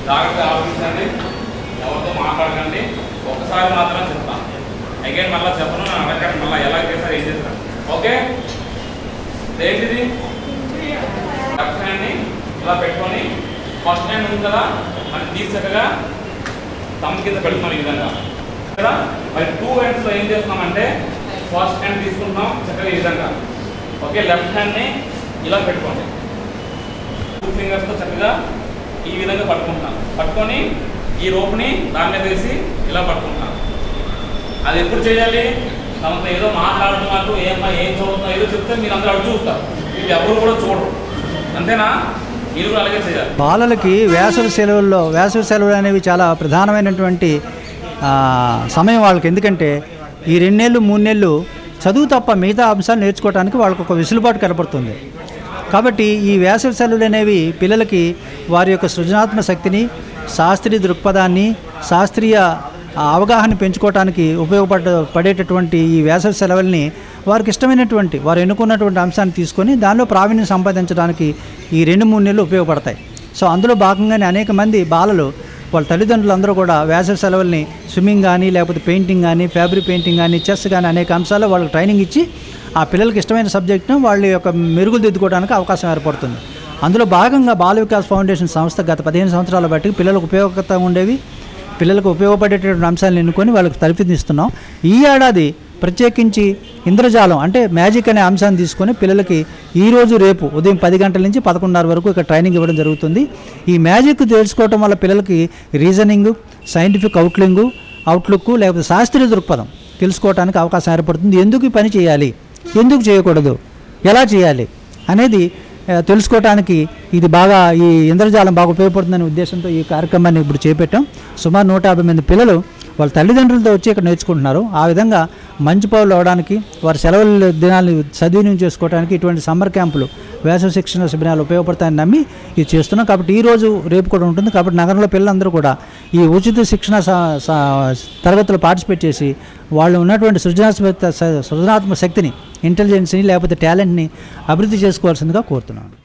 జాగ్రత్తగా ఆలోచించండి, ఎవరితో మాట్లాడకండి. ఒకసారి మాత్రం చెప్తాను, అగైన్ మళ్ళీ చెప్పను, అడగండి మళ్ళీ ఎలా చేస్తారు ఏం చేస్తారు. ఓకే, ఏంటిది? లెఫ్ట్ హ్యాండ్ని ఇలా పెట్టుకొని ఫస్ట్ హ్యాండ్ ఉంది కదా మనం చక్కగా తమ్ కింద పెడుతున్నాం ఈ విధంగా కదా. మరి 2 హ్యాండ్స్లో ఏం చేస్తున్నామంటే ఫస్ట్ హ్యాండ్ తీసుకుంటున్నాం చక్కగా ఈ విధంగా. ఓకే, లెఫ్ట్ హ్యాండ్ని ఇలా పెట్టుకోండి, 2 ఫింగర్స్తో చక్కగా ఈ విధంగా పట్టుకుంటున్నాం. పట్టుకొని ఈ రోప్ని దాని మీద వేసి ఇలా పట్టుకుంటున్నాం. అది ఎప్పుడు చేయాలి? తమతో ఏదో మాట్లాడుతున్నట్టు ఏమన్నా ఏం చదువుతున్నా ఏదో చెప్తే మీరు అందరూ అటు చూస్తారు, మీరు ఎవరు కూడా చూడరు. అంతేనా? మీరు కూడా అలాగే చేయాలి. బాలలకి వేసవి సెలవులు అనేవి చాలా ప్రధానమైనటువంటి సమయం వాళ్ళకి. ఎందుకంటే ఈ 2 నెలలు 3 నెలలు చదువు తప్ప మిగతా అంశాలు నేర్చుకోవడానికి వాళ్ళకు ఒక వెసులుబాటు కనపడుతుంది. కాబట్టి ఈ వేసవి సెలవులు అనేవి పిల్లలకి వారి యొక్క సృజనాత్మక శక్తిని, శాస్త్రీయ దృక్పథాన్ని, శాస్త్రీయ అవగాహన పెంచుకోవడానికి పడేటటువంటి ఈ వేసవి సెలవుల్ని వారికి ఇష్టమైనటువంటి వారు ఎన్నుకున్నటువంటి అంశాన్ని తీసుకొని దానిలో ప్రావీణ్యం సంపాదించడానికి ఈ 2-3 నెలలు ఉపయోగపడతాయి. సో అందులో భాగంగానే అనేక మంది బాలలు వాళ్ళ తల్లిదండ్రులందరూ కూడా వేసవి సెలవుల్ని స్విమ్మింగ్ కానీ, లేకపోతే పెయింటింగ్ కానీ, ఫ్యాబ్రిక్ పెయింటింగ్ కానీ, చెస్ కానీ అనేక అంశాల్లో వాళ్ళకి ట్రైనింగ్ ఇచ్చి ఆ పిల్లలకి ఇష్టమైన సబ్జెక్టును వాళ్ళ యొక్క మెరుగులు దిద్దుకోవడానికి అవకాశం ఏర్పడుతుంది. అందులో భాగంగా బాల వికాస్ ఫౌండేషన్ సంస్థ గత 15 సంవత్సరాల బట్టి పిల్లలకు ఉపయోగకరంగా ఉండేవి, పిల్లలకు ఉపయోగపడేటటువంటి అంశాలను ఎన్నుకొని వాళ్ళకి తరఫిదిస్తున్నాం. ఈ ఏడాది ప్రత్యేకించి ఇంద్రజాలం అంటే మ్యాజిక్ అనే అంశాన్ని తీసుకొని పిల్లలకి ఈరోజు రేపు ఉదయం 10 గంటల నుంచి 11:30 వరకు ఇక్కడ ట్రైనింగ్ ఇవ్వడం జరుగుతుంది. ఈ మ్యాజిక్ తెలుసుకోవటం వల్ల పిల్లలకి రీజనింగ్, సైంటిఫిక్ అవుట్లుక్ లేకపోతే శాస్త్రీయ దృక్పథం తెలుసుకోవడానికి అవకాశం ఏర్పడుతుంది. ఎందుకు ఈ పని చేయాలి, ఎందుకు చేయకూడదు, ఎలా చేయాలి అనేది తెలుసుకోవడానికి ఇది బాగా ఈ ఇంద్రజాలం బాగా ఉపయోగపడుతుందనే ఉద్దేశంతో ఈ కార్యక్రమాన్ని ఇప్పుడు చేపట్టాం. సుమారు 150 మంది పిల్లలు వాళ్ళ తల్లిదండ్రులతో వచ్చి ఇక్కడ నేర్చుకుంటున్నారు. ఆ విధంగా మంచి పౌరులు అవడానికి, వారి సెలవుల దినాలను సద్వినియోగం చేసుకోవడానికి ఇటువంటి సమ్మర్ క్యాంపులు, వేసవి శిక్షణ శిబిరాలు ఉపయోగపడతాయని నమ్మి ఇది చేస్తున్నాం. కాబట్టి ఈరోజు రేపు కూడా ఉంటుంది. కాబట్టి నగరంలో పిల్లలందరూ కూడా ఈ ఉచిత శిక్షణ తరగతులు పార్టిసిపేట్ చేసి వాళ్ళు ఉన్నటువంటి సృజనాత్మక శక్తిని, ఇంటెలిజెన్స్ని లేకపోతే టాలెంట్ని అభివృద్ధి చేసుకోవాల్సిందిగా కోరుతున్నాను.